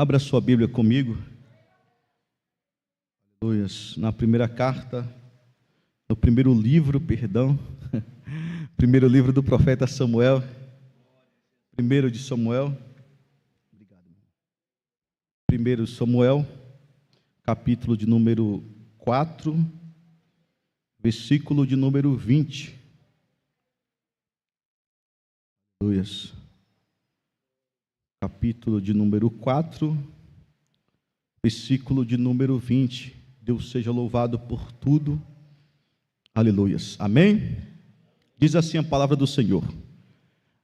Abra sua Bíblia comigo. Aleluia. Na primeira carta, no primeiro livro do profeta Samuel. Primeiro de Samuel. Primeiro Samuel, capítulo de número 4, versículo de número 20. Aleluia. Capítulo de número 4, versículo de número 20. Deus seja louvado por tudo. Aleluias. Amém? Diz assim a palavra do Senhor.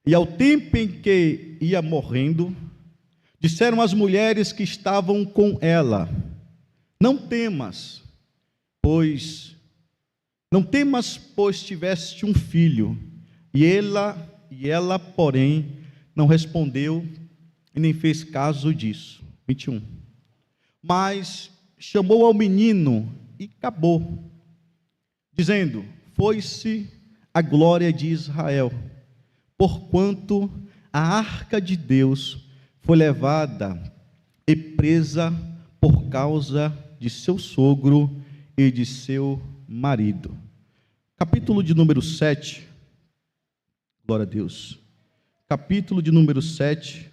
E ao tempo em que ia morrendo, disseram as mulheres que estavam com ela: Não temas, pois tiveste um filho. E ela, porém, não respondeu e nem fez caso disso. 21. Mas chamou ao menino e acabou, dizendo: Foi-se a glória de Israel, porquanto a arca de Deus foi levada e presa por causa de seu sogro e de seu marido. Capítulo de número 7, glória a Deus. Capítulo de número 7,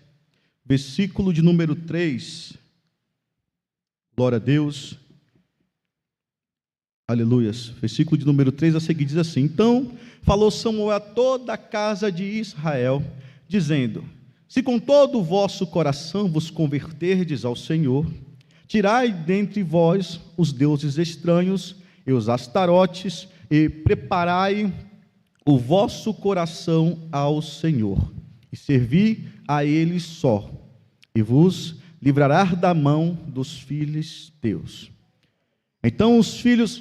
versículo de número 3, glória a Deus, aleluias. Versículo de número 3 a seguir diz assim: Então falou Samuel a toda a casa de Israel, dizendo: Se com todo o vosso coração vos converterdes ao Senhor, tirai dentre vós os deuses estranhos e os astarotes, e preparai o vosso coração ao Senhor, e servi a Ele só, e vos livrará da mão dos filisteus. Então os filhos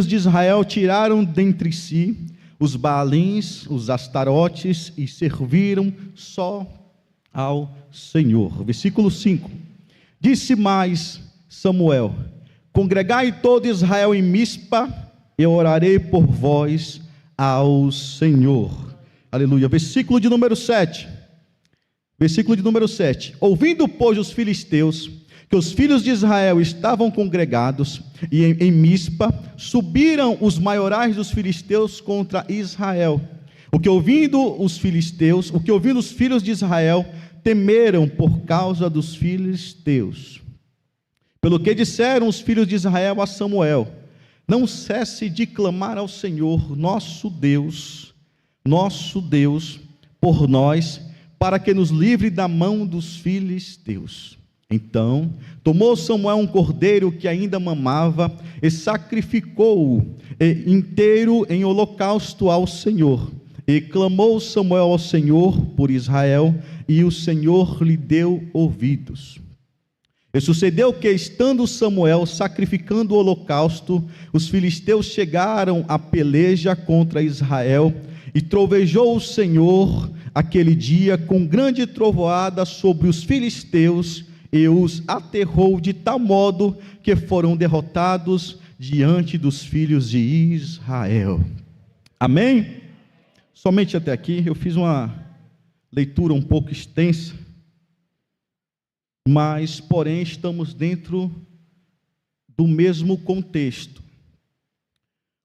de Israel tiraram dentre si os Baalins, os astarotes, e serviram só ao Senhor. Versículo 5. Disse mais Samuel: Congregai todo Israel em Mispa, e orarei por vós ao Senhor. Aleluia. Versículo de número 7. Ouvindo, pois, os filisteus que os filhos de Israel estavam congregados e em Mispa, subiram os maiorais dos filisteus contra Israel. O que ouvindo os filhos de Israel temeram por causa dos filisteus. Pelo que disseram os filhos de Israel a Samuel: Não cesse de clamar ao Senhor, nosso Deus, por nós, para que nos livre da mão dos filisteus. Então tomou Samuel um cordeiro que ainda mamava, e sacrificou-o inteiro em holocausto ao Senhor. E clamou Samuel ao Senhor por Israel, e o Senhor lhe deu ouvidos. E sucedeu que, estando Samuel sacrificando o holocausto, os filisteus chegaram à peleja contra Israel, e trovejou o Senhor aquele dia com grande trovoada sobre os filisteus, e os aterrou de tal modo que foram derrotados diante dos filhos de Israel. Amém? Somente até aqui. Eu fiz uma leitura um pouco extensa, mas porém estamos dentro do mesmo contexto.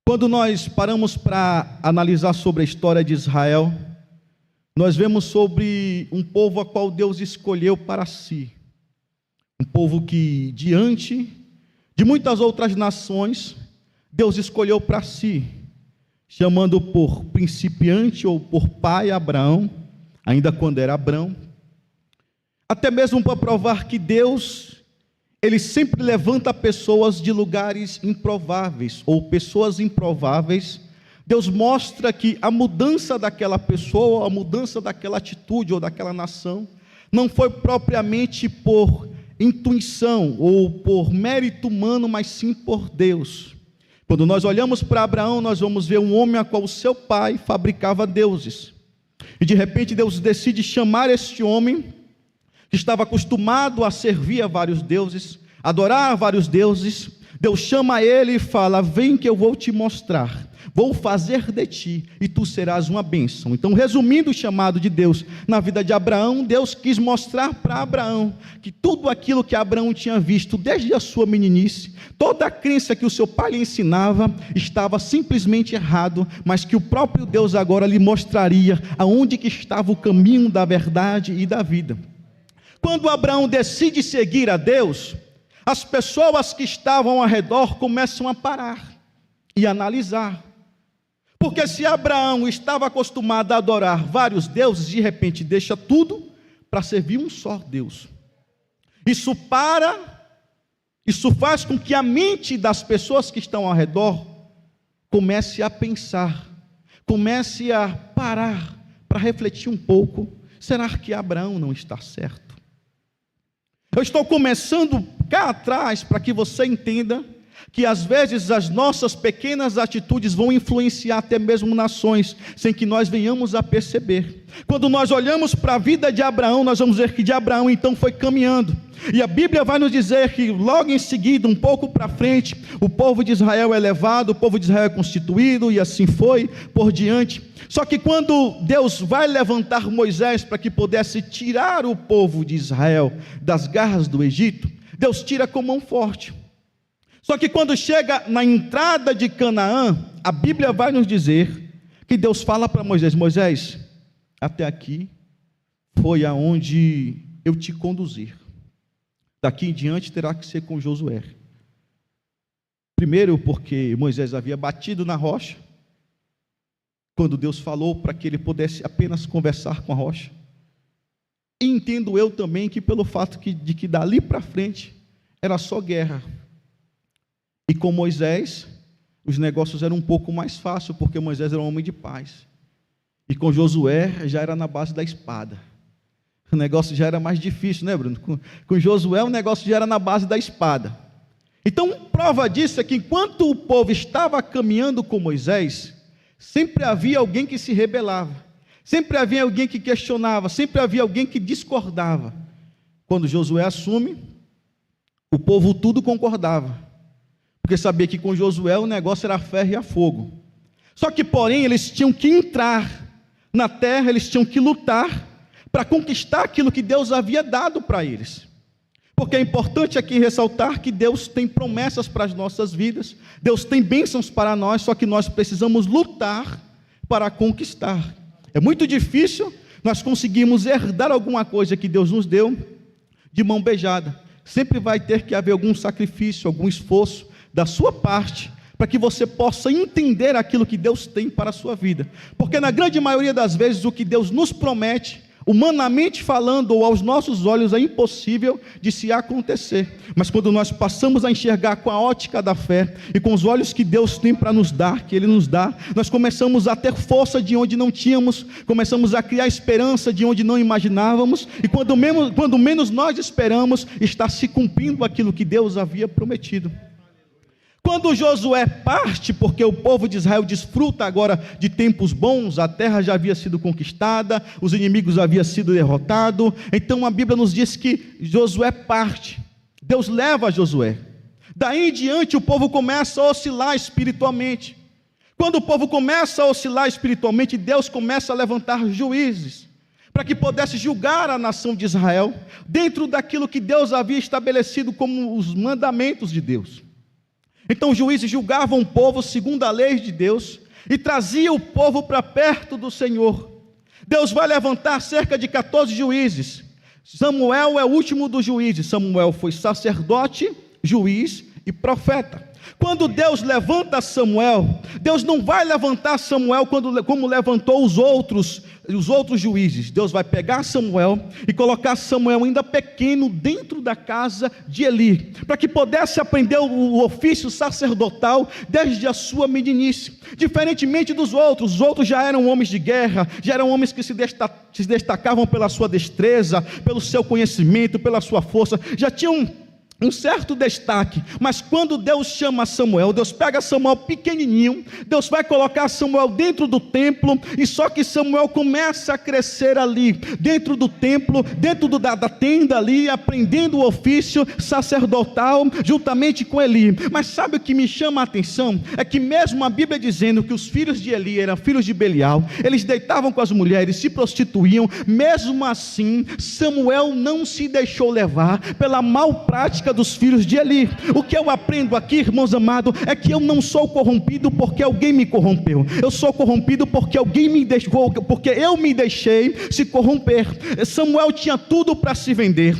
Quando nós paramos para analisar sobre a história de Israel, nós vemos sobre um povo a qual Deus escolheu para si. Um povo que, diante de muitas outras nações, Deus escolheu para si, chamando por principiante ou por pai Abraão, ainda quando era Abrão, até mesmo para provar que Deus, Ele sempre levanta pessoas de lugares improváveis, ou pessoas improváveis. Deus mostra que a mudança daquela pessoa, a mudança daquela atitude ou daquela nação, não foi propriamente por intuição ou por mérito humano, mas sim por Deus. Quando nós olhamos para Abraão, nós vamos ver um homem a qual o seu pai fabricava deuses, e de repente Deus decide chamar este homem, que estava acostumado a servir a vários deuses, adorar a vários deuses. Deus chama ele e fala: vem que eu vou te mostrar, vou fazer de ti e tu serás uma bênção. Então, resumindo o chamado de Deus na vida de Abraão, Deus quis mostrar para Abraão que tudo aquilo que Abraão tinha visto desde a sua meninice, toda a crença que o seu pai lhe ensinava, estava simplesmente errado, mas que o próprio Deus agora lhe mostraria aonde que estava o caminho da verdade e da vida. Quando Abraão decide seguir a Deus, as pessoas que estavam ao redor começam a parar e analisar. Porque se Abraão estava acostumado a adorar vários deuses, de repente deixa tudo para servir um só Deus. Isso faz com que a mente das pessoas que estão ao redor comece a pensar, comece a parar para refletir um pouco. Será que Abraão não está certo? Eu estou começando cá atrás para que você entenda que às vezes as nossas pequenas atitudes vão influenciar até mesmo nações, sem que nós venhamos a perceber. Quando nós olhamos para a vida de Abraão, nós vamos ver que de Abraão então foi caminhando, e a Bíblia vai nos dizer que logo em seguida, um pouco para frente, o povo de Israel é levado, o povo de Israel é constituído, e assim foi por diante. Só que quando Deus vai levantar Moisés para que pudesse tirar o povo de Israel das garras do Egito, Deus tira com mão forte. Só que quando chega na entrada de Canaã, a Bíblia vai nos dizer que Deus fala para Moisés: Moisés, até aqui foi aonde eu te conduzir, daqui em diante terá que ser com Josué. Primeiro porque Moisés havia batido na rocha, quando Deus falou para que ele pudesse apenas conversar com a rocha. E entendo eu também que pelo fato de que dali para frente era só guerra. E com Moisés, os negócios eram um pouco mais fáceis, porque Moisés era um homem de paz. E com Josué, já era na base da espada. O negócio já era mais difícil, né, Bruno? Com Josué, o negócio já era na base da espada. Então, prova disso é que enquanto o povo estava caminhando com Moisés, sempre havia alguém que se rebelava, sempre havia alguém que questionava, sempre havia alguém que discordava. Quando Josué assume, o povo tudo concordava, porque sabia que com Josué o negócio era ferro e a fogo. Só que, porém, eles tinham que entrar na terra, eles tinham que lutar para conquistar aquilo que Deus havia dado para eles. Porque é importante aqui ressaltar que Deus tem promessas para as nossas vidas, Deus tem bênçãos para nós, só que nós precisamos lutar para conquistar. É muito difícil nós conseguirmos herdar alguma coisa que Deus nos deu de mão beijada. Sempre vai ter que haver algum sacrifício, algum esforço da sua parte, para que você possa entender aquilo que Deus tem para a sua vida. Porque na grande maioria das vezes o que Deus nos promete, humanamente falando ou aos nossos olhos, é impossível de se acontecer. Mas quando nós passamos a enxergar com a ótica da fé e com os olhos que Deus tem para nos dar, que Ele nos dá, nós começamos a ter força de onde não tínhamos, começamos a criar esperança de onde não imaginávamos, e quando menos nós esperamos, está se cumprindo aquilo que Deus havia prometido. Quando Josué parte, porque o povo de Israel desfruta agora de tempos bons, a terra já havia sido conquistada, os inimigos haviam sido derrotados, então a Bíblia nos diz que Josué parte, Deus leva Josué. Daí em diante o povo começa a oscilar espiritualmente. Quando o povo começa a oscilar espiritualmente, Deus começa a levantar juízes, para que pudesse julgar a nação de Israel, dentro daquilo que Deus havia estabelecido como os mandamentos de Deus. Então os juízes julgavam o povo segundo a lei de Deus e traziam o povo para perto do Senhor. Deus vai levantar cerca de 14 juízes. Samuel é o último dos juízes. Samuel foi sacerdote, juiz e profeta. Quando Deus levanta Samuel, Deus não vai levantar Samuel como levantou os outros juízes. Deus vai pegar Samuel e colocar Samuel ainda pequeno dentro da casa de Eli, para que pudesse aprender o ofício sacerdotal desde a sua meninice. Diferentemente dos outros, os outros já eram homens de guerra, já eram homens que se destacavam pela sua destreza, pelo seu conhecimento, pela sua força, já tinham um certo destaque, mas quando Deus chama Samuel, Deus pega Samuel pequenininho, Deus vai colocar Samuel dentro do templo, e só que Samuel começa a crescer ali, dentro do templo, dentro da tenda ali, aprendendo o ofício sacerdotal, juntamente com Eli. Mas sabe o que me chama a atenção? É que mesmo a Bíblia dizendo que os filhos de Eli eram filhos de Belial, eles deitavam com as mulheres, se prostituíam, mesmo assim, Samuel não se deixou levar pela mal prática dos filhos de Eli. O que eu aprendo aqui, irmãos amados, é que eu não sou corrompido porque alguém me corrompeu. Eu sou corrompido porque alguém me deixou, porque eu me deixei se corromper. Samuel tinha tudo para se vender.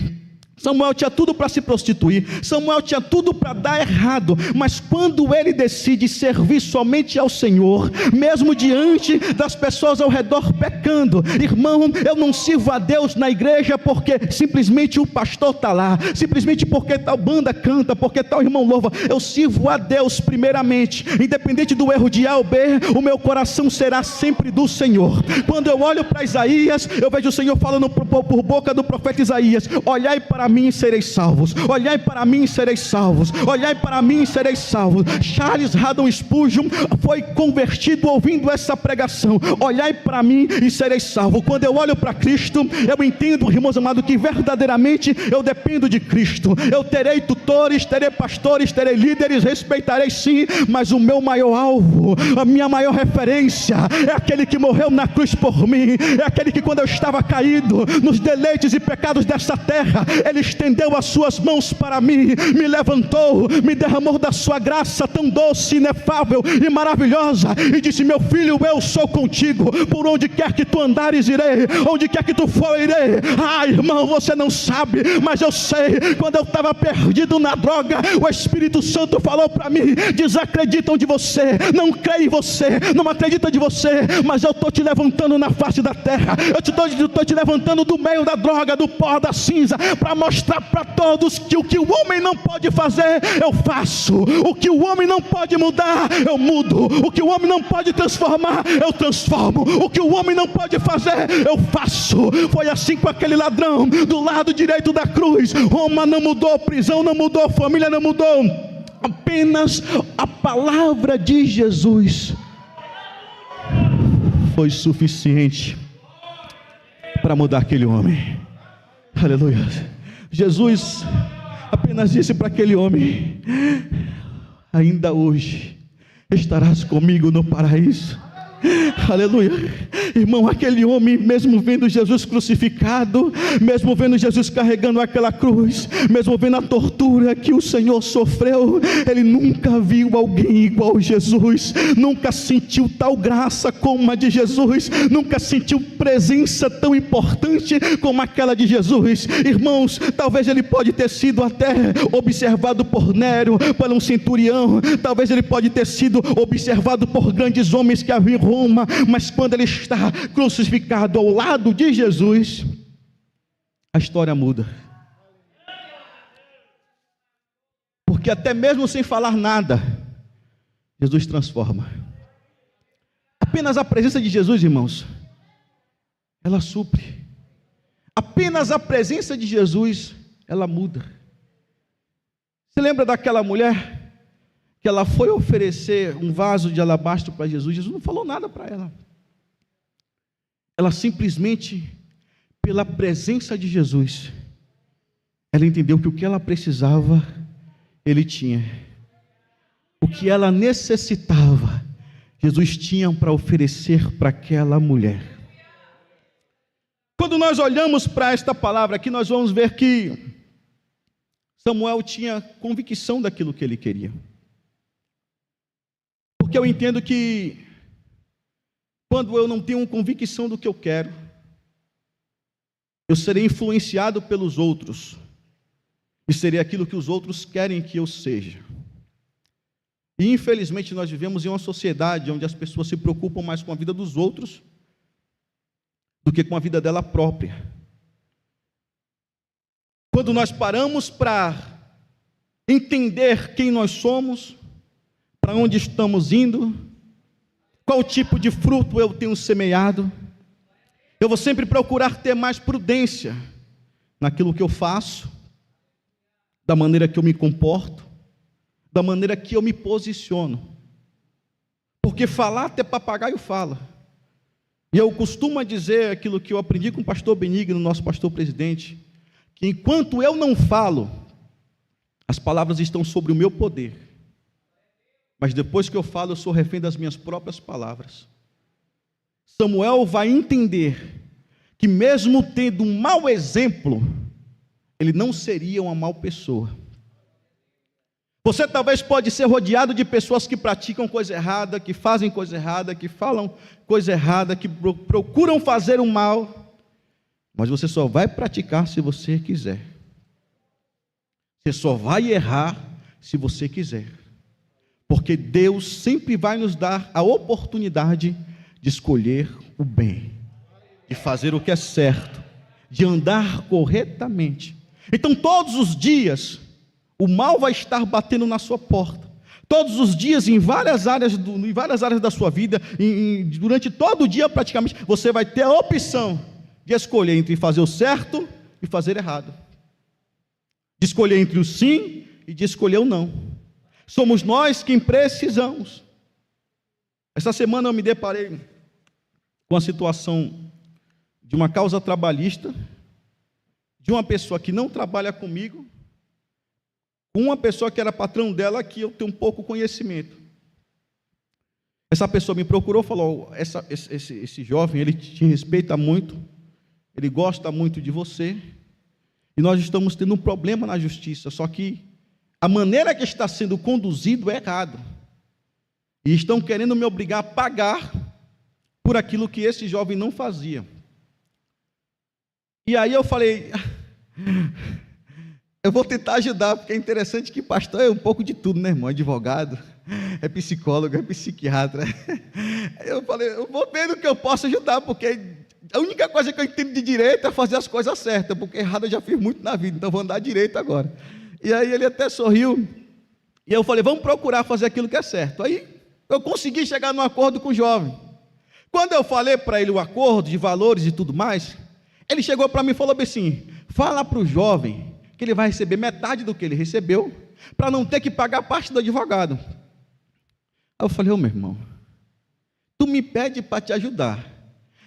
Samuel tinha tudo para se prostituir, Samuel tinha tudo para dar errado, mas quando ele decide servir somente ao Senhor, mesmo diante das pessoas ao redor pecando, irmão, eu não sirvo a Deus na igreja porque simplesmente o pastor está lá, simplesmente porque tal banda canta, porque tal irmão louva. Eu sirvo a Deus primeiramente, independente do erro de A ou B, o meu coração será sempre do Senhor. Quando eu olho para Isaías, eu vejo o Senhor falando por boca do profeta Isaías: olhai para mim e sereis salvos, olhai para mim e sereis salvos, olhai para mim e sereis salvos. Charles Haddon Spurgeon foi convertido ouvindo essa pregação: olhai para mim e sereis salvos. Quando eu olho para Cristo, eu entendo, irmãos amados, que verdadeiramente eu dependo de Cristo. Eu terei tutores, terei pastores, terei líderes, respeitarei sim, mas o meu maior alvo, a minha maior referência é aquele que morreu na cruz por mim, é aquele que, quando eu estava caído nos deleites e pecados dessa terra, ele estendeu as suas mãos para mim, me levantou, me derramou da sua graça tão doce, inefável e maravilhosa, e disse: meu filho, eu sou contigo, por onde quer que tu andares irei, onde quer que tu for irei. Ah, irmão, você não sabe, mas eu sei. Quando eu estava perdido na droga, o Espírito Santo falou para mim: desacreditam de você, não creem em você, não acreditam de você, mas eu estou te levantando na face da terra, eu estou te levantando do meio da droga, do pó, da cinza, para mostrar para todos que o que o homem não pode fazer, eu faço. O que o homem não pode mudar, eu mudo. O que o homem não pode transformar, eu transformo. O que o homem não pode fazer, eu faço. Foi assim com aquele ladrão do lado direito da cruz. Roma não mudou, prisão não mudou, família não mudou, apenas a palavra de Jesus foi suficiente para mudar aquele homem. Aleluia. Jesus apenas disse para aquele homem: ainda hoje estarás comigo no paraíso. Aleluia. Irmão, aquele homem, mesmo vendo Jesus crucificado, mesmo vendo Jesus carregando aquela cruz, mesmo vendo a tortura que o Senhor sofreu, ele nunca viu alguém igual a Jesus, nunca sentiu tal graça como a de Jesus, nunca sentiu presença tão importante como aquela de Jesus. Irmãos, talvez ele pode ter sido até observado por Nero, por um centurião, talvez ele pode ter sido observado por grandes homens que haviam em Roma, mas quando ele está crucificado ao lado de Jesus, a história muda. Porque até mesmo sem falar nada, Jesus transforma. Apenas a presença de Jesus, irmãos, ela supre. Apenas a presença de Jesus, ela muda. Você lembra daquela mulher que ela foi oferecer um vaso de alabastro para Jesus? Jesus não falou nada para ela. Ela simplesmente, pela presença de Jesus, ela entendeu que o que ela precisava, Ele tinha. O que ela necessitava, Jesus tinha para oferecer para aquela mulher. Quando nós olhamos para esta palavra aqui, nós vamos ver que Samuel tinha convicção daquilo que ele queria. Porque eu entendo que quando eu não tenho convicção do que eu quero, eu serei influenciado pelos outros, e serei aquilo que os outros querem que eu seja. E infelizmente nós vivemos em uma sociedade onde as pessoas se preocupam mais com a vida dos outros do que com a vida dela própria. Quando nós paramos para entender quem nós somos, para onde estamos indo, qual tipo de fruto eu tenho semeado, eu vou sempre procurar ter mais prudência naquilo que eu faço, da maneira que eu me comporto, da maneira que eu me posiciono. Porque falar até papagaio fala. E eu costumo dizer aquilo que eu aprendi com o pastor Benigno, nosso pastor presidente, que enquanto eu não falo, as palavras estão sobre o meu poder. Mas depois que eu falo, eu sou refém das minhas próprias palavras. Samuel vai entender que mesmo tendo um mau exemplo, ele não seria uma mau pessoa. Você talvez pode ser rodeado de pessoas que praticam coisa errada, que fazem coisa errada, que falam coisa errada, que procuram fazer o mal, mas você só vai praticar se você quiser. Você só vai errar se você quiser. Porque Deus sempre vai nos dar a oportunidade de escolher o bem, de fazer o que é certo, de andar corretamente. Então todos os dias o mal vai estar batendo na sua porta. Todos os dias, em várias áreas da sua vida, durante todo o dia praticamente, você vai ter a opção de escolher entre fazer o certo e fazer errado. De escolher entre o sim e de escolher o não. Somos nós quem precisamos. Essa semana eu me deparei com a situação de uma causa trabalhista, de uma pessoa que não trabalha comigo, uma pessoa que era patrão dela, que eu tenho um pouco conhecimento. Essa pessoa me procurou, falou, esse jovem, ele te respeita muito, ele gosta muito de você, e nós estamos tendo um problema na justiça, só que a maneira que está sendo conduzido é errado, e estão querendo me obrigar a pagar por aquilo que esse jovem não fazia. E aí eu falei, eu vou tentar ajudar, porque é interessante que pastor é um pouco de tudo, né, irmão? É advogado, é psicólogo, é psiquiatra. Eu falei, eu vou ver no que eu posso ajudar, porque a única coisa que eu entendo de direito é fazer as coisas certas, porque errado eu já fiz muito na vida, então vou andar direito agora. E aí ele até sorriu, e eu falei, vamos procurar fazer aquilo que é certo. Aí eu consegui chegar num acordo com o jovem. Quando eu falei para ele o acordo de valores e tudo mais, ele chegou para mim e falou assim, fala para o jovem que ele vai receber metade do que ele recebeu, para não ter que pagar parte do advogado. Aí eu falei, meu irmão, tu me pede para te ajudar,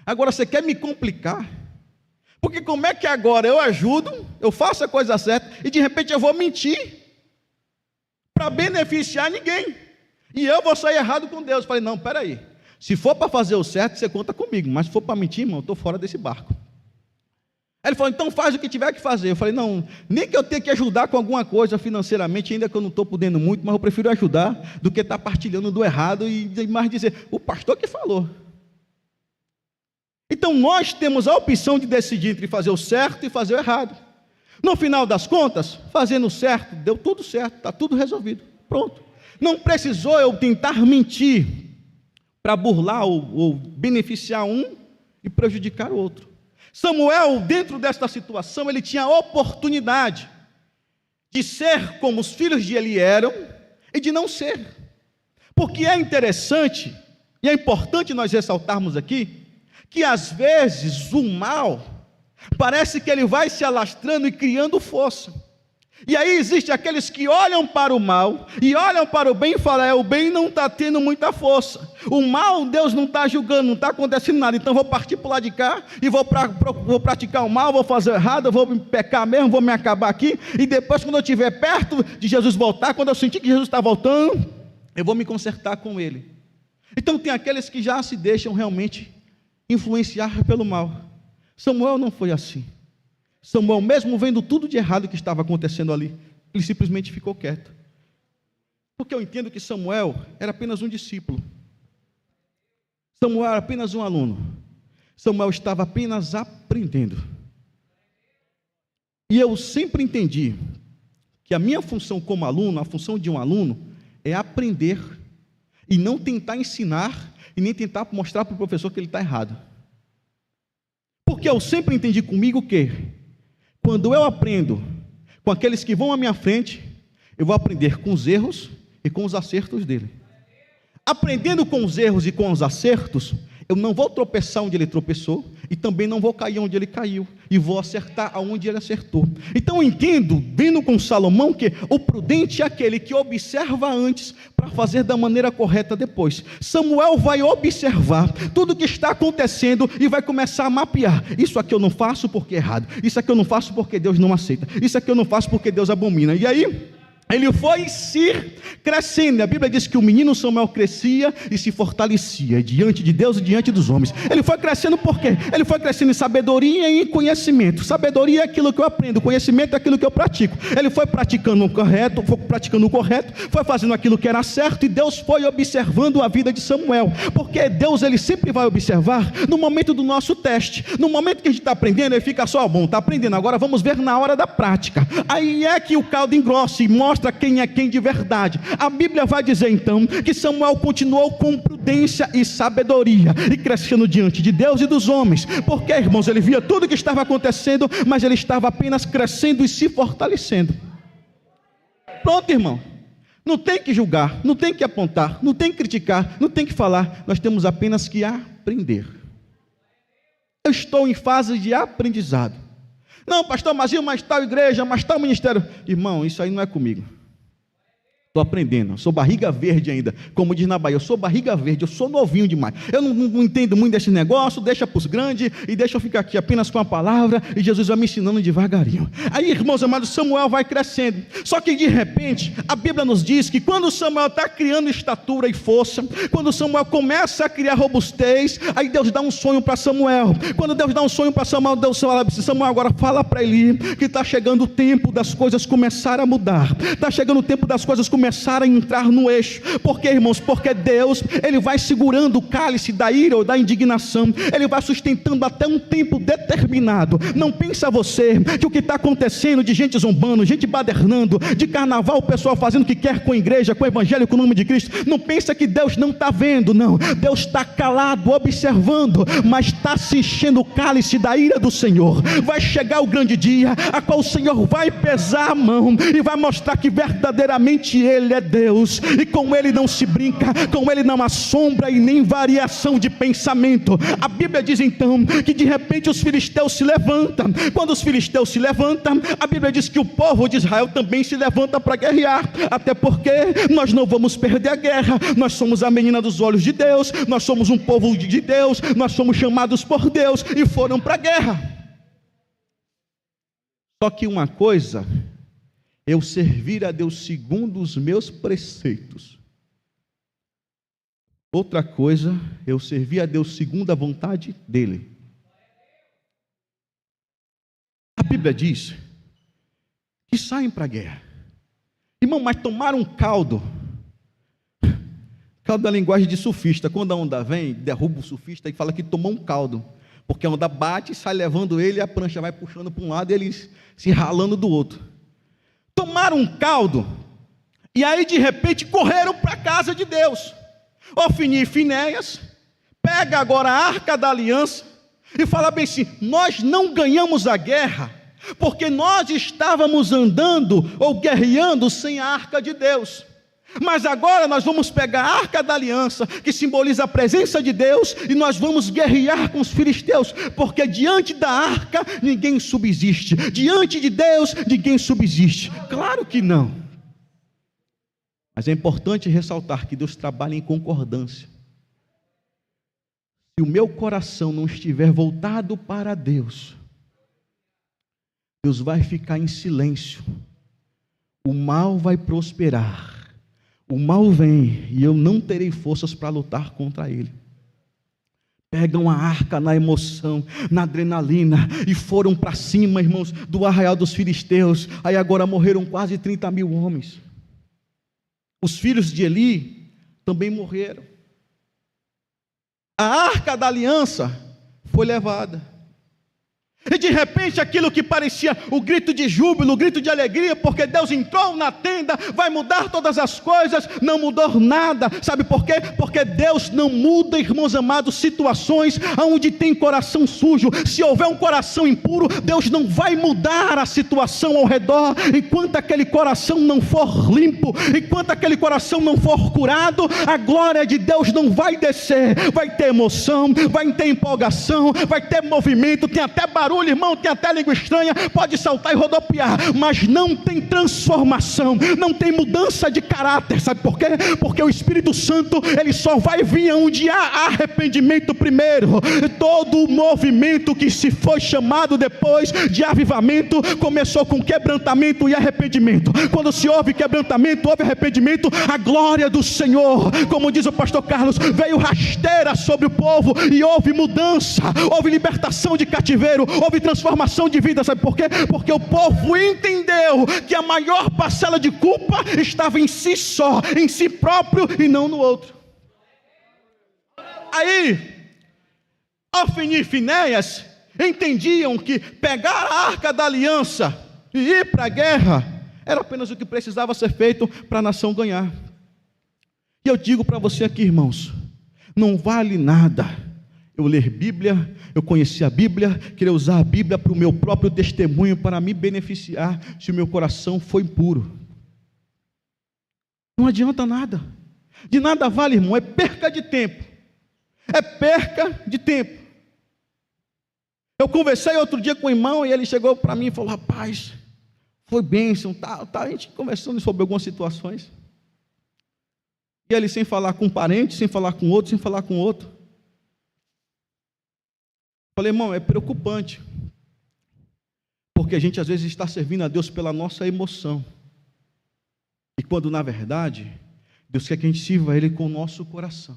agora você quer me complicar? Porque como é que agora eu ajudo, eu faço a coisa certa, e de repente eu vou mentir, para beneficiar ninguém, e eu vou sair errado com Deus? Eu falei, não, peraí, se for para fazer o certo, você conta comigo, mas se for para mentir, irmão, eu estou fora desse barco. Aí ele falou, então faz o que tiver que fazer. Eu falei, não, nem que eu tenha que ajudar com alguma coisa financeiramente, ainda que eu não estou podendo muito, mas eu prefiro ajudar do que estar partilhando do errado e mais dizer, o pastor que falou. Então nós temos a opção de decidir entre fazer o certo e fazer o errado. No final das contas, fazendo o certo, deu tudo certo, está tudo resolvido, pronto. Não precisou eu tentar mentir para burlar ou beneficiar um e prejudicar o outro. Samuel, dentro desta situação, ele tinha a oportunidade de ser como os filhos de Eli eram e de não ser. Porque é interessante e é importante nós ressaltarmos aqui que às vezes o mal parece que ele vai se alastrando e criando força. E aí existem aqueles que olham para o mal e olham para o bem e falam, o bem não está tendo muita força, o mal Deus não está julgando, não está acontecendo nada, então vou partir para o lado de cá e vou praticar o mal, vou fazer o errado, vou pecar mesmo, vou me acabar aqui, e depois quando eu estiver perto de Jesus voltar, quando eu sentir que Jesus está voltando, eu vou me consertar com Ele. Então tem aqueles que já se deixam realmente influenciar pelo mal. Samuel não foi assim. Samuel, mesmo vendo tudo de errado que estava acontecendo ali, ele simplesmente ficou quieto. Porque eu entendo que Samuel era apenas um discípulo. Samuel era apenas um aluno. Samuel estava apenas aprendendo. E eu sempre entendi que a minha função como aluno, a função de um aluno, é aprender e não tentar ensinar e nem tentar mostrar para o professor que ele está errado. Porque eu sempre entendi comigo que quando eu aprendo com aqueles que vão à minha frente, eu vou aprender com os erros e com os acertos dele. Aprendendo com os erros e com os acertos, Eu não vou tropeçar onde ele tropeçou, e também não vou cair onde ele caiu, e vou acertar aonde ele acertou. Então eu entendo, vendo com Salomão, que o prudente é aquele que observa antes, para fazer da maneira correta depois. Samuel vai observar tudo o que está acontecendo, e vai começar a mapear, isso aqui eu não faço porque é errado, isso aqui eu não faço porque Deus não aceita, isso aqui eu não faço porque Deus abomina, e aí ele foi se crescendo. A Bíblia diz que o menino Samuel crescia e se fortalecia diante de Deus e diante dos homens. Ele foi crescendo por quê? Ele foi crescendo em sabedoria e em conhecimento. Sabedoria é aquilo que eu aprendo, conhecimento é aquilo que eu pratico. Ele foi praticando o correto, foi fazendo aquilo que era certo, e Deus foi observando a vida de Samuel. Porque Deus, ele sempre vai observar no momento do nosso teste. No momento que a gente está aprendendo, ele fica só, bom, está aprendendo, agora vamos ver na hora da prática. Aí é que o caldo engrossa e mostra quem é quem de verdade. A Bíblia vai dizer então que Samuel continuou com prudência e sabedoria, e crescendo diante de Deus e dos homens. Porque, irmãos, ele via tudo o que estava acontecendo, mas ele estava apenas crescendo e se fortalecendo. Pronto, irmão. Não tem que julgar, não tem que apontar, não tem que criticar, não tem que falar. Nós temos apenas que aprender. Eu estou em fase de aprendizado. Não, pastor, mas tal igreja, mas tal ministério. Irmão, isso aí não é comigo. Estou aprendendo, sou barriga verde ainda. Como diz na Bahia, eu sou barriga verde, eu sou novinho demais. Eu não entendo muito desse negócio, deixa para os grandes, e deixa eu ficar aqui apenas com a palavra, e Jesus vai me ensinando devagarinho. Aí, irmãos amados, Samuel vai crescendo. Só que de repente, a Bíblia nos diz que quando Samuel está criando estatura e força, quando Samuel começa a criar robustez, aí Deus dá um sonho para Samuel. Quando Deus dá um sonho para Samuel, Deus fala para Samuel, agora fala para ele que está chegando o tempo das coisas começarem a mudar, está chegando o tempo das coisas começar a entrar no eixo. Por quê, irmãos? Porque Deus, ele vai segurando o cálice da ira ou da indignação, ele vai sustentando até um tempo determinado. Não pensa você que o que está acontecendo de gente zombando, gente badernando, de carnaval, o pessoal fazendo o que quer com a igreja, com o evangelho, com o nome de Cristo, não pensa que Deus não está vendo, não. Deus está calado, observando, mas está se enchendo o cálice da ira do Senhor. Vai chegar o grande dia, a qual o Senhor vai pesar a mão, e vai mostrar que verdadeiramente Ele é Deus, e com Ele não se brinca, com Ele não há sombra e nem variação de pensamento. A Bíblia diz então que de repente os filisteus se levantam. Quando os filisteus se levantam, a Bíblia diz que o povo de Israel também se levanta para guerrear, até porque nós não vamos perder a guerra. Nós somos a menina dos olhos de Deus, nós somos um povo de Deus, nós somos chamados por Deus, e foram para a guerra. Só que uma coisa, eu servir a Deus segundo os meus preceitos. Outra coisa, eu servir a Deus segundo a vontade dEle. A Bíblia diz que saem para a guerra. Irmão, mas tomaram um caldo. Caldo da linguagem de surfista. Quando a onda vem, derruba o surfista e fala que tomou um caldo. Porque a onda bate, sai levando ele, e a prancha vai puxando para um lado e ele se ralando do outro. Tomaram um caldo, e aí de repente correram para a casa de Deus. Ofni e Finéias pega agora a arca da aliança e fala bem assim: nós não ganhamos a guerra porque nós estávamos andando ou guerreando sem a arca de Deus, mas agora nós vamos pegar a arca da aliança, que simboliza a presença de Deus, e nós vamos guerrear com os filisteus, porque diante da arca ninguém subsiste, diante de Deus ninguém subsiste. Claro que não, mas é importante ressaltar que Deus trabalha em concordância. Se o meu coração não estiver voltado para Deus, Deus vai ficar em silêncio, o mal vai prosperar. O mal vem e eu não terei forças para lutar contra ele. Pegam a arca na emoção, na adrenalina, e foram para cima, irmãos, do arraial dos filisteus. Aí agora morreram quase 30 mil homens. Os filhos de Eli também morreram. A arca da aliança foi levada. E de repente aquilo que parecia o grito de júbilo, o grito de alegria, porque Deus entrou na tenda, vai mudar todas as coisas, não mudou nada. Sabe por quê? Porque Deus não muda, irmãos amados, situações onde tem coração sujo. Se houver um coração impuro, Deus não vai mudar a situação ao redor, enquanto aquele coração não for limpo, enquanto aquele coração não for curado, a glória de Deus não vai descer. Vai ter emoção, vai ter empolgação, vai ter movimento, tem até barulho, irmão, tem até língua estranha, pode saltar e rodopiar, mas não tem transformação, não tem mudança de caráter. Sabe por quê? Porque o Espírito Santo, ele só vai vir onde há arrependimento primeiro. Todo o movimento que se foi chamado depois de avivamento, começou com quebrantamento e arrependimento. Quando se houve quebrantamento, houve arrependimento, a glória do Senhor, como diz o pastor Carlos, veio rasteira sobre o povo, e houve mudança, houve libertação de cativeiro, houve transformação de vida. Sabe por quê? Porque o povo entendeu que a maior parcela de culpa estava em si só, em si próprio e não no outro. Aí Ofni e Finéias entendiam que pegar a arca da aliança e ir para a guerra era apenas o que precisava ser feito para a nação ganhar. E eu digo para você aqui, irmãos, não vale nada eu ler Bíblia, eu conhecer a Bíblia, querer usar a Bíblia para o meu próprio testemunho, para me beneficiar, se o meu coração for impuro. Não adianta nada. De nada vale, irmão, é perca de tempo. É perca de tempo. Eu conversei outro dia com o irmão, e ele chegou para mim e falou: rapaz, foi bênção, tá, a gente conversando sobre algumas situações. E ele sem falar com um parente, sem falar com outro, sem falar com outro. Falei: irmão, é preocupante, porque a gente às vezes está servindo a Deus pela nossa emoção, e quando na verdade Deus quer que a gente sirva a Ele com o nosso coração.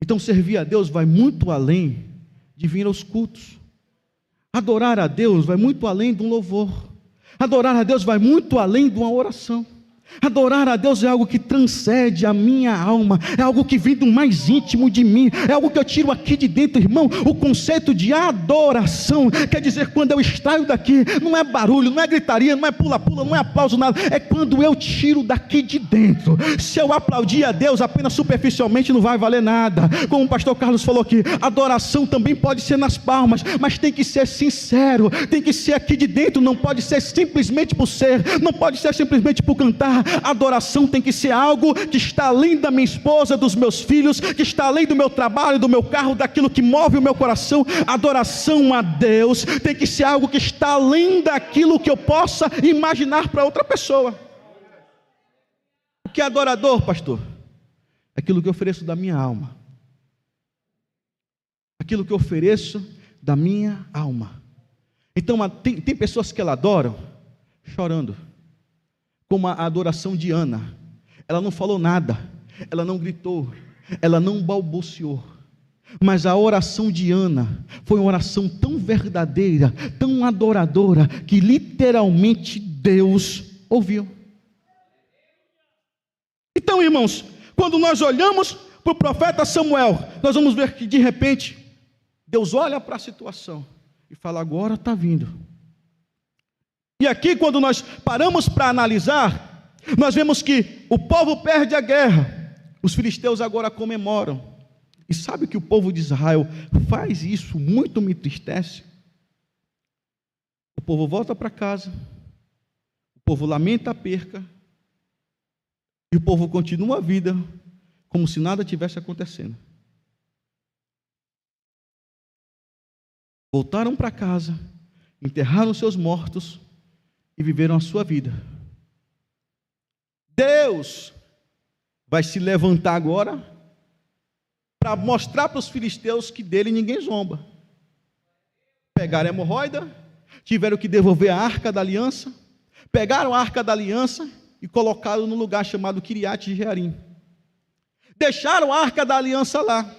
Então servir a Deus vai muito além de vir aos cultos. Adorar a Deus vai muito além de um louvor. Adorar a Deus vai muito além de uma oração. Adorar a Deus é algo que transcende a minha alma, é algo que vem do mais íntimo de mim, é algo que eu tiro aqui de dentro, irmão. O conceito de adoração quer dizer, quando eu extraio daqui, não é barulho, não é gritaria, não é pula-pula, não é aplauso, nada, é quando eu tiro daqui de dentro. Se eu aplaudir a Deus apenas superficialmente, não vai valer nada. Como o pastor Carlos falou aqui, adoração também pode ser nas palmas, mas tem que ser sincero, tem que ser aqui de dentro, não pode ser simplesmente por ser, não pode ser simplesmente por cantar. Adoração tem que ser algo que está além da minha esposa, dos meus filhos, que está além do meu trabalho, do meu carro, daquilo que move o meu coração. Adoração a Deus tem que ser algo que está além daquilo que eu possa imaginar para outra pessoa. O que é adorador, pastor? Aquilo que eu ofereço da minha alma. Aquilo que eu ofereço da minha alma. Então tem pessoas que ela adoram chorando, como a adoração de Ana. Ela não falou nada, ela não gritou, ela não balbuciou, mas a oração de Ana foi uma oração tão verdadeira, tão adoradora, que literalmente Deus ouviu. Então, irmãos, quando nós olhamos para o profeta Samuel, nós vamos ver que de repente Deus olha para a situação e fala: agora está vindo. E aqui, quando nós paramos para analisar, nós vemos que o povo perde a guerra, os filisteus agora comemoram. E sabe que o povo de Israel faz isso, muito me entristece. O povo volta para casa, o povo lamenta a perca, e o povo continua a vida como se nada tivesse acontecendo. Voltaram para casa, enterraram seus mortos e viveram a sua vida. Deus vai se levantar agora para mostrar para os filisteus que dele ninguém zomba. Pegaram a hemorroida, tiveram que devolver a arca da aliança, pegaram a arca da aliança e colocaram no lugar chamado Kiriat Jearim. Deixaram a arca da aliança lá.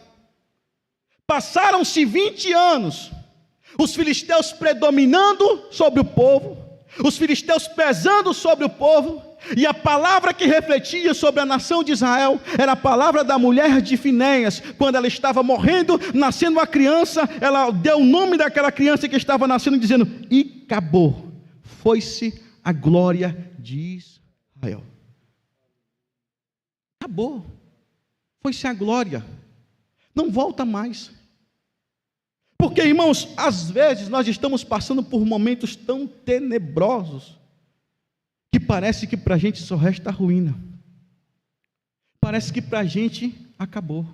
Passaram-se 20 anos, os filisteus predominando sobre o povo, os filisteus pesando sobre o povo, e a palavra que refletia sobre a nação de Israel era a palavra da mulher de Finéias. Quando ela estava morrendo, nascendo uma criança, ela deu o nome daquela criança que estava nascendo, dizendo: e acabou, foi-se a glória de Israel. Acabou, foi-se a glória, não volta mais. Porque, irmãos, às vezes nós estamos passando por momentos tão tenebrosos, que parece que para a gente só resta a ruína, parece que para a gente acabou.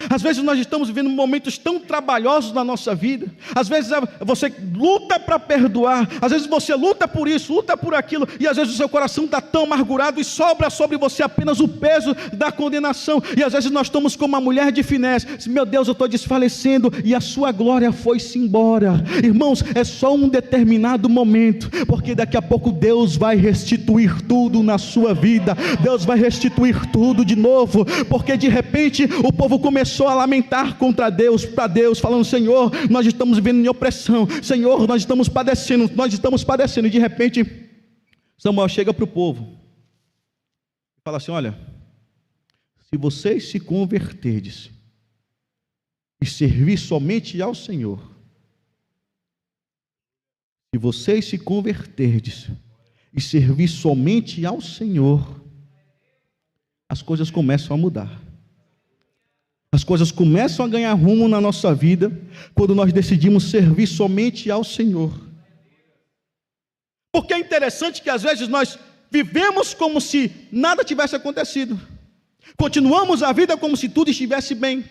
Às vezes nós estamos vivendo momentos tão trabalhosos na nossa vida, às vezes você luta para perdoar, às vezes você luta por isso, luta por aquilo, e às vezes o seu coração está tão amargurado e sobra sobre você apenas o peso da condenação, e às vezes nós estamos como a mulher de Finéias: meu Deus, eu estou desfalecendo, e a sua glória foi-se embora. Irmãos, é só um determinado momento, porque daqui a pouco Deus vai restituir tudo na sua vida, Deus vai restituir tudo de novo, porque de repente o povo começou a lamentar contra Deus, para Deus, falando: Senhor, nós estamos vivendo em opressão, Senhor, nós estamos padecendo, e de repente Samuel chega para o povo e fala assim: olha, se vocês se converterdes e servir somente ao Senhor, se vocês se converterdes e servir somente ao Senhor, as coisas começam a mudar. As coisas começam a ganhar rumo na nossa vida quando nós decidimos servir somente ao Senhor. Porque é interessante que às vezes nós vivemos como se nada tivesse acontecido, continuamos a vida como se tudo estivesse bem.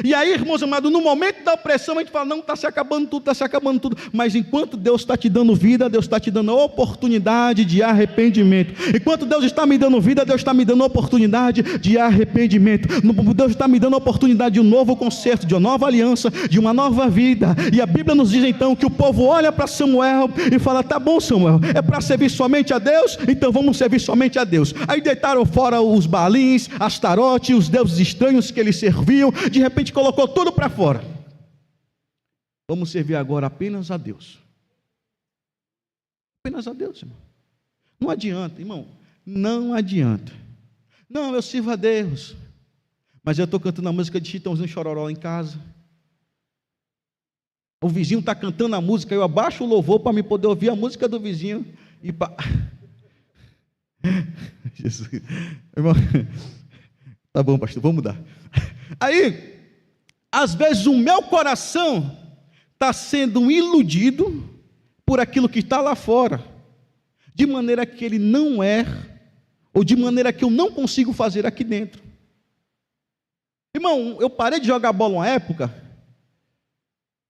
E aí, irmãos amados, no momento da opressão a gente fala: não, está se acabando tudo, mas enquanto Deus está te dando vida, Deus está te dando a oportunidade de arrependimento. Enquanto Deus está me dando vida, Deus está me dando a oportunidade de arrependimento. Deus está me dando a oportunidade de um novo concerto, de uma nova aliança, de uma nova vida. E a Bíblia nos diz então que o povo olha para Samuel e fala: tá bom, Samuel, é para servir somente a Deus? Então vamos servir somente a Deus. Aí deitaram fora os Baalins, Astarote, os deuses estranhos que eles serviam. De repente colocou tudo para fora. Vamos servir agora apenas a Deus. Apenas a Deus, irmão. Não adianta, irmão. Não adianta. Não, eu sirvo a Deus, mas eu estou cantando a música de Chitãozinho Chororó em casa. O vizinho está cantando a música, eu abaixo o louvor para me poder ouvir a música do vizinho. E Jesus. Irmão, tá bom, pastor, vamos mudar. Aí, às vezes o meu coração está sendo iludido por aquilo que está lá fora, de maneira que ele não é, ou de maneira que eu não consigo fazer aqui dentro. Irmão, eu parei de jogar bola uma época,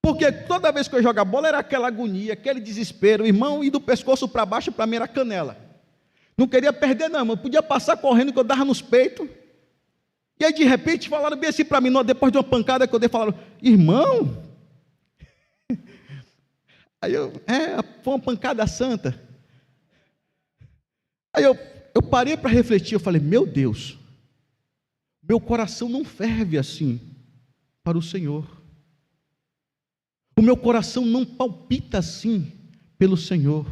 porque toda vez que eu jogava bola era aquela agonia, aquele desespero, irmão, e do pescoço para baixo, para mim era canela. Não queria perder não, eu podia passar correndo que eu dava nos peitos. E aí de repente falaram bem assim para mim, depois de uma pancada que eu dei, falaram: irmão, aí foi uma pancada santa. Aí eu parei para refletir, eu falei: meu Deus, meu coração não ferve assim para o Senhor, o meu coração não palpita assim pelo Senhor.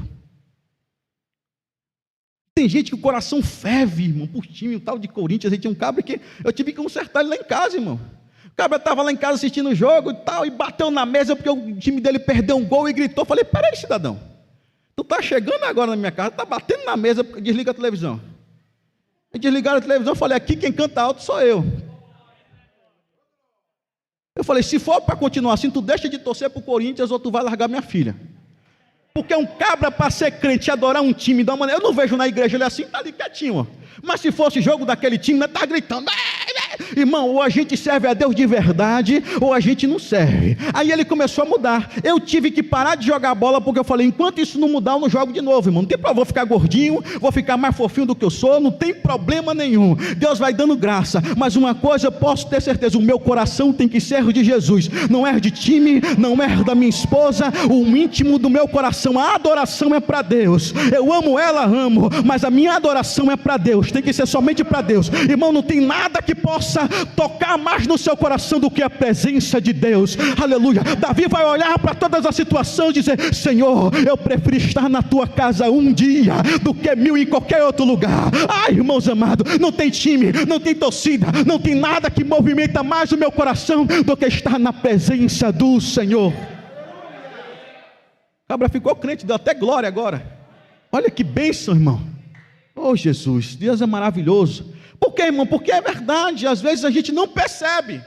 Tem gente que o coração ferve, irmão, por time, um tal de Corinthians. Aí tinha um cabra que eu tive que consertar ele lá em casa, irmão. O cabra estava lá em casa assistindo o jogo e tal, e bateu na mesa porque o time dele perdeu um gol e gritou. Falei: peraí, cidadão, tu está chegando agora na minha casa, está batendo na mesa, desliga a televisão. E desligaram a televisão, falei: aqui quem canta alto sou eu. Eu falei: se for para continuar assim, tu deixa de torcer para o Corinthians ou tu vai largar minha filha. Porque um cabra para ser crente, adorar um time da maneira, eu não vejo na igreja ele assim, está ali quietinho, ó. Mas se fosse jogo daquele time, né, está gritando. Irmão, ou a gente serve a Deus de verdade, ou a gente não serve. Aí ele começou a mudar. Eu tive que parar de jogar bola, porque eu falei: enquanto isso não mudar, eu não jogo de novo, irmão. Não tem problema, vou ficar gordinho, vou ficar mais fofinho do que eu sou, não tem problema nenhum. Deus vai dando graça. Mas uma coisa eu posso ter certeza: o meu coração tem que ser de Jesus. Não é de time, não é da minha esposa. O íntimo do meu coração, a adoração é para Deus. Eu amo ela, amo, mas a minha adoração é para Deus. Tem que ser somente para Deus. Irmão, não tem nada que possa possa tocar mais no seu coração do que a presença de Deus. Aleluia. Davi vai olhar para todas as situações e dizer: Senhor, eu prefiro estar na tua casa um dia do que 1000 em qualquer outro lugar. Ai, irmãos amados, não tem time, não tem torcida, não tem nada que movimenta mais o meu coração do que estar na presença do Senhor. Cabra ficou crente, deu até glória agora. Olha que bênção, irmão. Oh Jesus, Deus é maravilhoso. Por quê, irmão? Porque é verdade, às vezes a gente não percebe,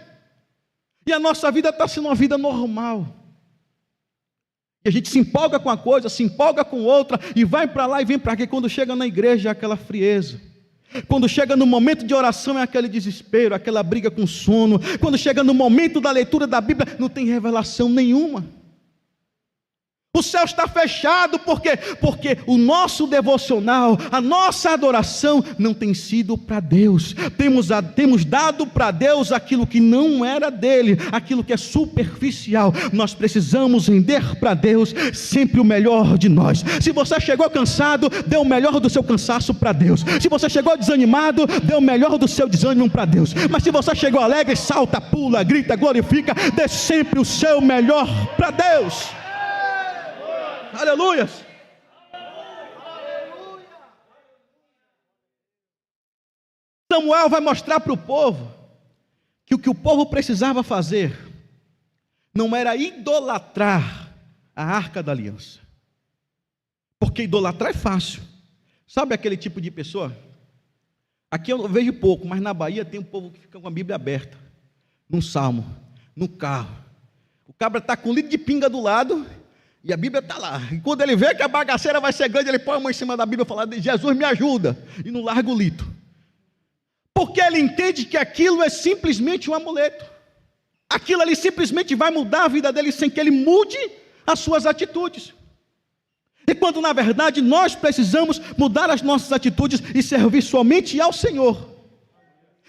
e a nossa vida está sendo uma vida normal, e a gente se empolga com a coisa, se empolga com outra, e vai para lá e vem para cá. Quando chega na igreja é aquela frieza, quando chega no momento de oração é aquele desespero, aquela briga com sono, quando chega no momento da leitura da Bíblia não tem revelação nenhuma. O céu está fechado, por quê? Porque o nosso devocional, a nossa adoração não tem sido para Deus. Temos dado para Deus aquilo que não era dele, aquilo que é superficial. Nós precisamos render para Deus sempre o melhor de nós. Se você chegou cansado, dê o melhor do seu cansaço para Deus. Se você chegou desanimado, dê o melhor do seu desânimo para Deus. Mas se você chegou alegre, salta, pula, grita, glorifica, dê sempre o seu melhor para Deus. Aleluia. Samuel vai mostrar para o povo que o que o povo precisava fazer não era idolatrar a arca da aliança, porque idolatrar é fácil. Sabe aquele tipo de pessoa? Aqui eu vejo pouco, mas na Bahia tem um povo que fica com a Bíblia aberta, num salmo, no carro. O cabra está com um litro de pinga do lado e a Bíblia está lá. E quando ele vê que a bagaceira vai ser grande, ele põe a mão em cima da Bíblia e fala: Jesus me ajuda, e não larga o litro. Porque ele entende que aquilo é simplesmente um amuleto. Aquilo ali simplesmente vai mudar a vida dele sem que ele mude as suas atitudes. E quando na verdade nós precisamos mudar as nossas atitudes e servir somente ao Senhor.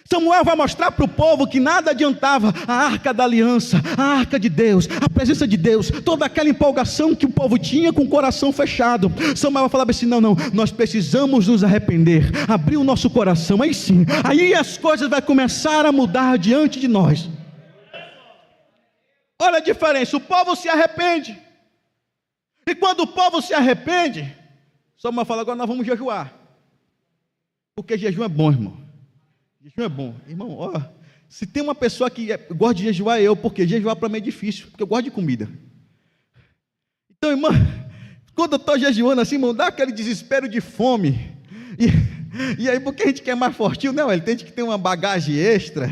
Samuel vai mostrar para o povo que nada adiantava a arca da aliança, a arca de Deus, a presença de Deus, toda aquela empolgação que o povo tinha com o coração fechado. Samuel vai falar assim: não, nós precisamos nos arrepender, abrir o nosso coração, aí sim, aí as coisas vão começar a mudar diante de nós. Olha a diferença, o povo se arrepende, e quando o povo se arrepende, Samuel fala: agora nós vamos jejuar, porque jejum é bom, irmão. Jejum é bom, irmão. Ó, se tem uma pessoa que gosta de jejuar, é eu, porque jejuar para mim é difícil, porque eu gosto de comida. Então, irmão, quando eu estou jejuando assim, irmão, dá aquele desespero de fome. E aí, porque a gente quer mais fortinho, não, ele tem que ter uma bagagem extra.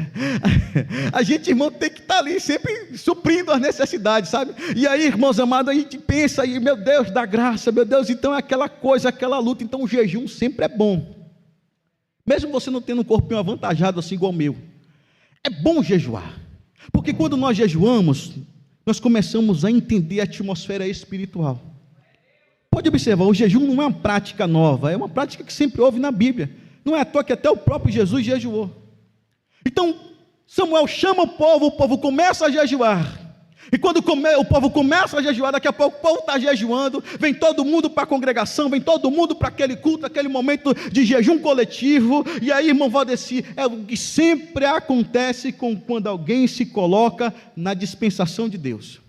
A gente, irmão, tem que estar ali sempre suprindo as necessidades, sabe? E aí, irmãos amados, a gente pensa aí, meu Deus, dá graça, meu Deus, então é aquela coisa, aquela luta. Então o jejum sempre é bom. Mesmo você não tendo um corpinho avantajado assim igual o meu, é bom jejuar, porque quando nós jejuamos, nós começamos a entender a atmosfera espiritual. Pode observar, o jejum não é uma prática nova, é uma prática que sempre houve na Bíblia. Não é à toa que até o próprio Jesus jejuou. Então, Samuel chama o povo começa a jejuar. E quando o povo começa a jejuar, daqui a pouco o povo está jejuando, vem todo mundo para a congregação, vem todo mundo para aquele culto, aquele momento de jejum coletivo. E aí, irmão Valdeci, é o que sempre acontece quando alguém se coloca na dispensação de Deus.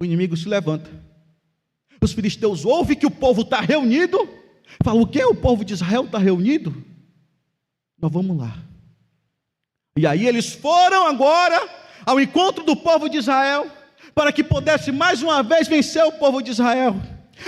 O inimigo se levanta. Os filisteus ouvem que o povo está reunido, falam: o quê? O povo de Israel está reunido? Nós vamos lá. E aí eles foram agora ao encontro do povo de Israel, para que pudesse mais uma vez vencer o povo de Israel.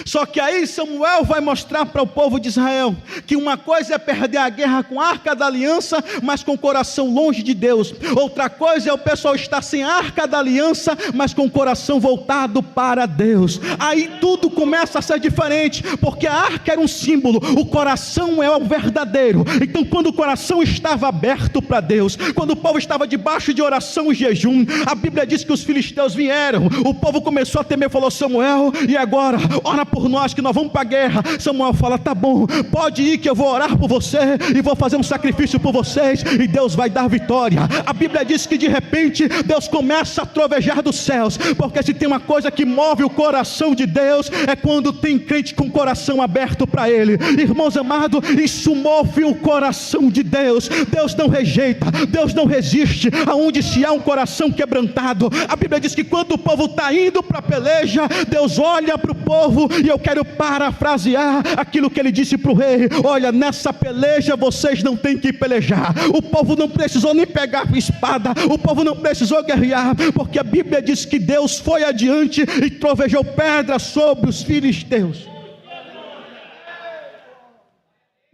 Só que aí Samuel vai mostrar para o povo de Israel que uma coisa é perder a guerra com a arca da aliança, mas com o coração longe de Deus. Outra coisa é o pessoal estar sem a arca da aliança, mas com o coração voltado para Deus. Aí tudo começa a ser diferente, porque a arca era um símbolo, o coração é o verdadeiro. Então quando o coração estava aberto para Deus, quando o povo estava debaixo de oração e jejum, a Bíblia diz que os filisteus vieram, o povo começou a temer, falou: Samuel, e agora? Ora orar por nós, que nós vamos para a guerra. Samuel fala, tá bom, pode ir que eu vou orar por você, e vou fazer um sacrifício por vocês, e Deus vai dar vitória. A Bíblia diz que de repente, Deus começa a trovejar dos céus, porque se tem uma coisa que move o coração de Deus, é quando tem crente com o coração aberto para Ele. Irmãos amados, isso move o coração de Deus. Deus não rejeita, Deus não resiste, aonde se há um coração quebrantado. A Bíblia diz que quando o povo está indo para a peleja, Deus olha para o povo, e eu quero parafrasear aquilo que Ele disse para o rei: olha, nessa peleja vocês não têm que pelejar. O povo não precisou nem pegar espada, o povo não precisou guerrear, porque a Bíblia diz que Deus foi adiante e trovejou pedra sobre os filisteus.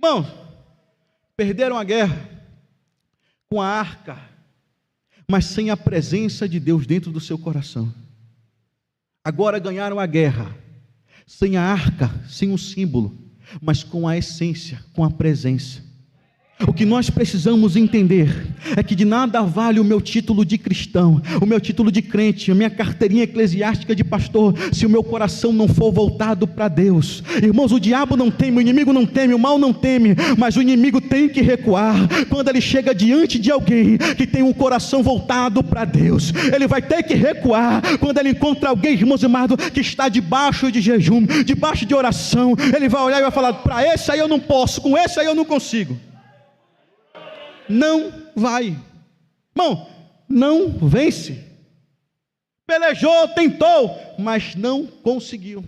Irmãos, perderam a guerra com a arca, mas sem a presença de Deus dentro do seu coração. Agora ganharam a guerra sem a arca, sem o símbolo, mas com a essência, com a presença. O que nós precisamos entender é que de nada vale o meu título de cristão, o meu título de crente, a minha carteirinha eclesiástica de pastor, se o meu coração não for voltado para Deus. Irmãos, o diabo não teme, o inimigo não teme, o mal não teme, mas o inimigo tem que recuar quando ele chega diante de alguém que tem um coração voltado para Deus. Ele vai ter que recuar quando ele encontra alguém, irmãos amados, que está debaixo de jejum, debaixo de oração. Ele vai olhar e vai falar: para esse aí eu não posso, com esse aí eu não consigo. Não vai, irmão, não vence. Pelejou, tentou, mas não conseguiu.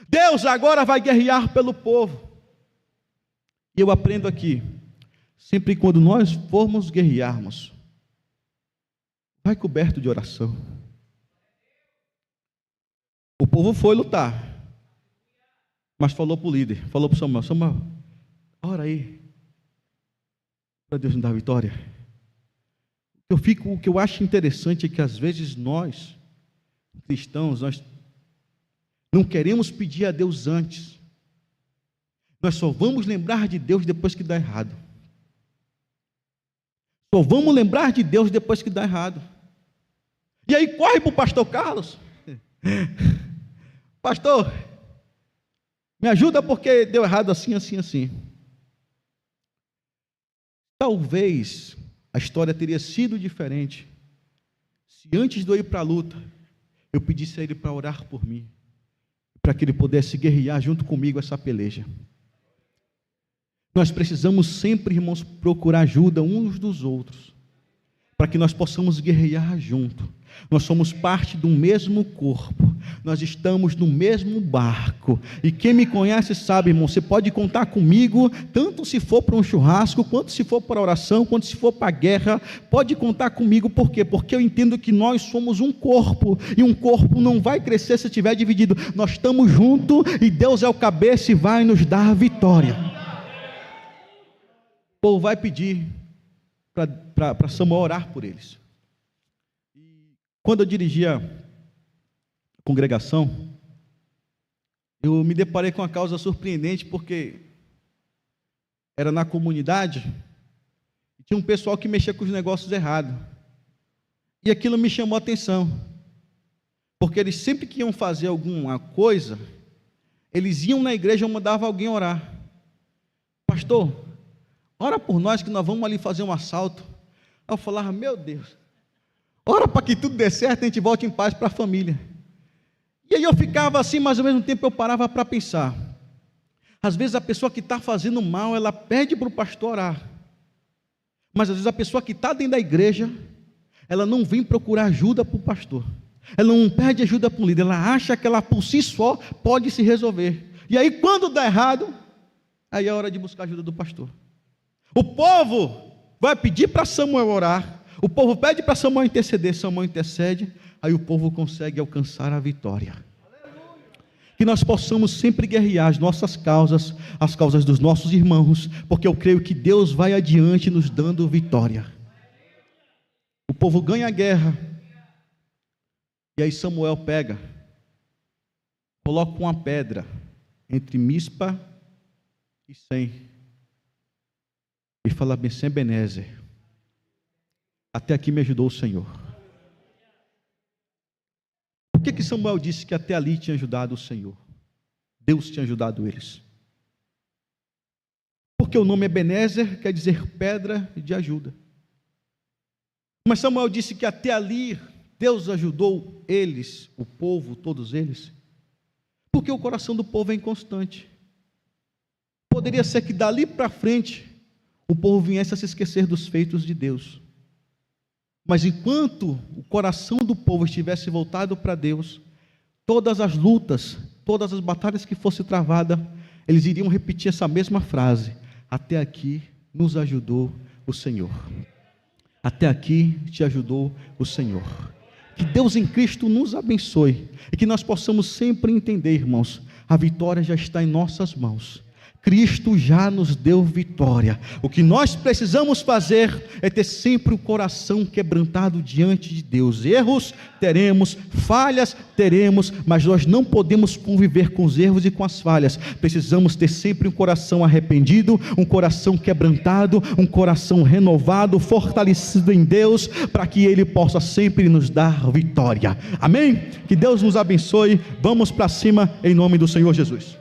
Deus agora vai guerrear pelo povo. E eu aprendo aqui, sempre quando nós formos guerrearmos, vai coberto de oração. O povo foi lutar, mas falou para o líder, falou para o Samuel: Samuel, ora aí, para Deus nos dar vitória. O que eu acho interessante é que às vezes nós, cristãos, nós não queremos pedir a Deus antes. Nós só vamos lembrar de Deus depois que dá errado. Só vamos lembrar de Deus depois que dá errado. E aí corre para o pastor Carlos: pastor, me ajuda porque deu errado assim, assim, assim. Talvez a história teria sido diferente se antes de eu ir para a luta, eu pedisse a ele para orar por mim, para que ele pudesse guerrear junto comigo essa peleja. Nós precisamos sempre, irmãos, procurar ajuda uns dos outros, para que nós possamos guerrear junto. Nós somos parte do mesmo corpo, nós estamos no mesmo barco, e quem me conhece sabe, irmão, você pode contar comigo, tanto se for para um churrasco, quanto se for para a oração, quanto se for para a guerra, pode contar comigo. Por quê? Porque eu entendo que nós somos um corpo, e um corpo não vai crescer se estiver dividido. Nós estamos juntos, e Deus é o cabeça e vai nos dar a vitória. O povo vai pedir para Samuel orar por eles. Quando eu dirigia a congregação, eu me deparei com uma causa surpreendente, porque era na comunidade, e tinha um pessoal que mexia com os negócios errados, e aquilo me chamou a atenção, porque eles sempre que iam fazer alguma coisa, eles iam na igreja e mandavam alguém orar: pastor, ora por nós que nós vamos ali fazer um assalto. Aí eu falava: meu Deus, ora para que tudo dê certo e a gente volte em paz para a família. E aí eu ficava assim, mas ao mesmo tempo eu parava para pensar. Às vezes a pessoa que está fazendo mal, ela pede para o pastor orar, mas às vezes a pessoa que está dentro da igreja, ela não vem procurar ajuda para o pastor, ela não pede ajuda para o líder, ela acha que ela por si só pode se resolver. E aí quando dá errado, aí é hora de buscar ajuda do pastor. O povo vai pedir para Samuel orar, o povo pede para Samuel interceder, Samuel intercede, aí o povo consegue alcançar a vitória. Que nós possamos sempre guerrear as nossas causas, as causas dos nossos irmãos, porque eu creio que Deus vai adiante nos dando vitória. O povo ganha a guerra, e aí Samuel pega, coloca uma pedra entre Mispa e Sem, e fala: bem, Sem Ebenezer, até aqui me ajudou o Senhor. Por que Samuel disse que até ali tinha ajudado o Senhor? Deus tinha ajudado eles. Porque o nome Ebenezer quer dizer pedra de ajuda. Mas Samuel disse que até ali Deus ajudou eles, o povo, todos eles, porque o coração do povo é inconstante. Poderia ser que dali para frente o povo viesse a se esquecer dos feitos de Deus. Mas enquanto o coração do povo estivesse voltado para Deus, todas as lutas, todas as batalhas que fossem travadas, eles iriam repetir essa mesma frase: até aqui nos ajudou o Senhor. Até aqui te ajudou o Senhor. Que Deus em Cristo nos abençoe e que nós possamos sempre entender, irmãos, a vitória já está em nossas mãos. Cristo já nos deu vitória. O que nós precisamos fazer é ter sempre o coração quebrantado diante de Deus. Erros teremos, falhas teremos, mas nós não podemos conviver com os erros e com as falhas. Precisamos ter sempre um coração arrependido, um coração quebrantado, um coração renovado, fortalecido em Deus, para que Ele possa sempre nos dar vitória. Amém? Que Deus nos abençoe. Vamos para cima em nome do Senhor Jesus.